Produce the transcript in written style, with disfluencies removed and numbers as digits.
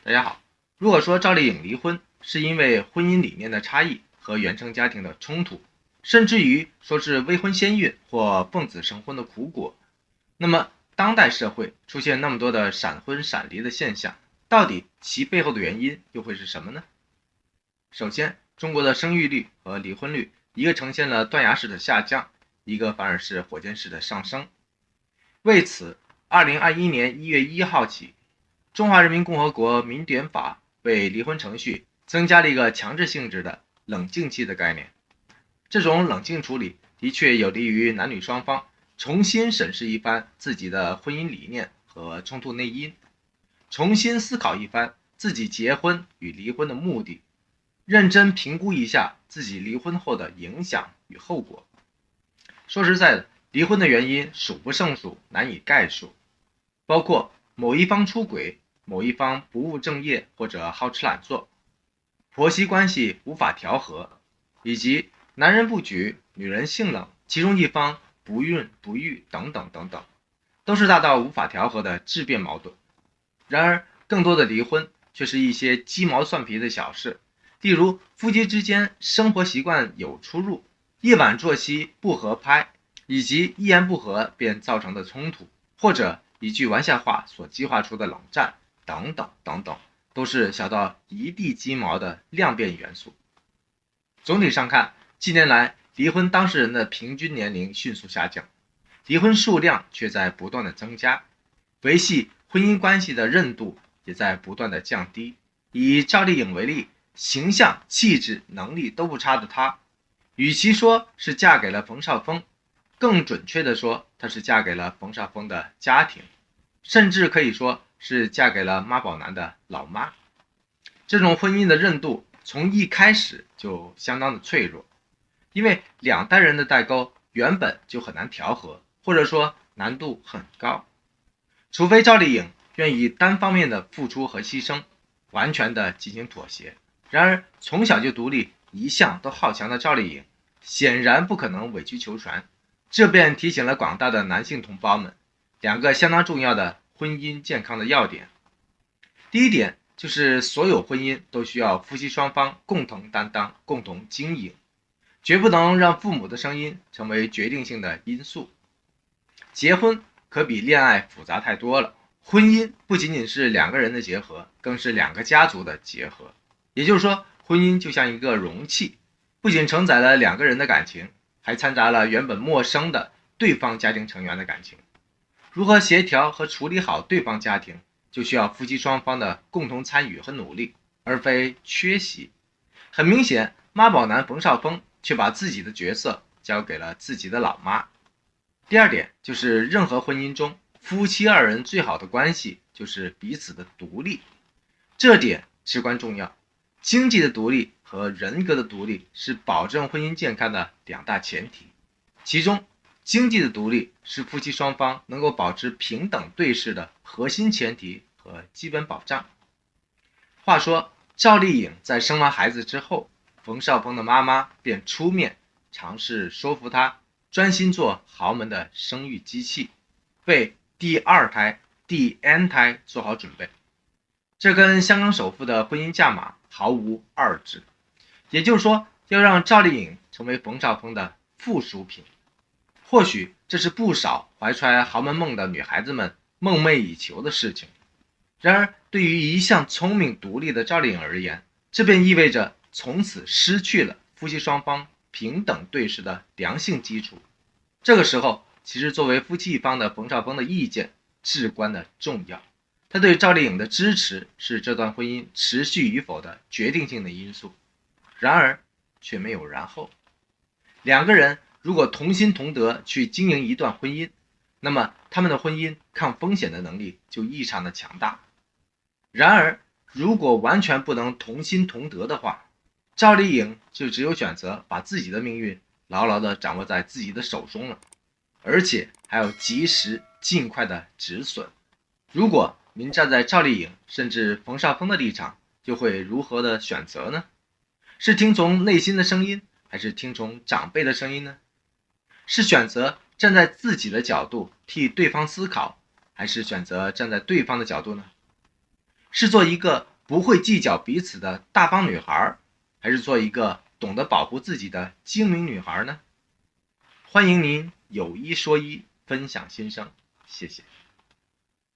大家好，如果说赵丽颖离婚是因为婚姻理念的差异和原生家庭的冲突，甚至于说是未婚先孕或奉子成婚的苦果，那么当代社会出现那么多的闪婚闪离的现象，到底其背后的原因又会是什么呢？首先，中国的生育率和离婚率，一个呈现了断崖式的下降，一个反而是火箭式的上升。为此，2021年1月1号起，中华人民共和国民典法为离婚程序增加了一个强制性质的冷静期的概念。这种冷静处理的确有利于男女双方重新审视一番自己的婚姻理念和冲突内因，重新思考一番自己结婚与离婚的目的，认真评估一下自己离婚后的影响与后果。说实在的，离婚的原因数不胜数，难以概述，包括某一方出轨，某一方不务正业或者好吃懒做，婆媳关系无法调和，以及男人不举，女人性冷，其中一方不孕不育等等等等，都是大到无法调和的质变矛盾。然而，更多的离婚却是一些鸡毛蒜皮的小事，例如夫妻之间生活习惯有出入，夜晚作息不合拍，以及一言不合便造成的冲突，或者一句玩笑话所激化出的冷战等等等等，都是小到一地鸡毛的量变元素。总体上看，近年来离婚当事人的平均年龄迅速下降，离婚数量却在不断的增加，维系婚姻关系的韧度也在不断的降低。以赵丽颖为例，形象、气质、能力都不差的她，与其说是嫁给了冯绍峰，更准确的说，她是嫁给了冯绍峰的家庭，甚至可以说是嫁给了妈宝男的老妈。这种婚姻的韧度从一开始就相当的脆弱，因为两代人的代沟原本就很难调和，或者说难度很高。除非赵丽颖愿意单方面的付出和牺牲，完全的进行妥协。然而从小就独立，一向都好强的赵丽颖显然不可能委曲求全，这便提醒了广大的男性同胞们两个相当重要的婚姻健康的要点。第一点就是所有婚姻都需要夫妻双方共同担当，共同经营，绝不能让父母的声音成为决定性的因素。结婚可比恋爱复杂太多了，婚姻不仅仅是两个人的结合，更是两个家族的结合。也就是说，婚姻就像一个容器，不仅承载了两个人的感情，还掺杂了原本陌生的对方家庭成员的感情。如何协调和处理好对方家庭，就需要夫妻双方的共同参与和努力，而非缺席。很明显，妈宝男冯绍峰却把自己的角色交给了自己的老妈。第二点就是任何婚姻中，夫妻二人最好的关系就是彼此的独立，这点至关重要。经济的独立和人格的独立是保证婚姻健康的两大前提，其中经济的独立是夫妻双方能够保持平等对视的核心前提和基本保障。话说，赵丽颖在生完孩子之后，冯绍峰的妈妈便出面尝试说服他专心做豪门的生育机器，为第二胎、第 N 胎做好准备。这跟香港首富的婚姻价码毫无二致，也就是说，要让赵丽颖成为冯绍峰的附属品。或许这是不少怀揣豪门梦的女孩子们梦寐以求的事情。然而，对于一向聪明独立的赵丽颖而言，这便意味着从此失去了夫妻双方平等对视的良性基础。这个时候，其实作为夫妻一方的冯绍峰的意见至关的重要。他对赵丽颖的支持是这段婚姻持续与否的决定性的因素。然而，却没有然后。两个人如果同心同德去经营一段婚姻，那么他们的婚姻抗风险的能力就异常的强大。然而，如果完全不能同心同德的话，赵丽颖就只有选择把自己的命运牢牢地掌握在自己的手中了，而且还要及时尽快的止损。如果您站在赵丽颖甚至冯绍峰的立场，又会如何的选择呢？是听从内心的声音，还是听从长辈的声音呢？是选择站在自己的角度替对方思考，还是选择站在对方的角度呢？是做一个不会计较彼此的大方女孩，还是做一个懂得保护自己的精明女孩呢？欢迎您有一说一，分享心声，谢谢。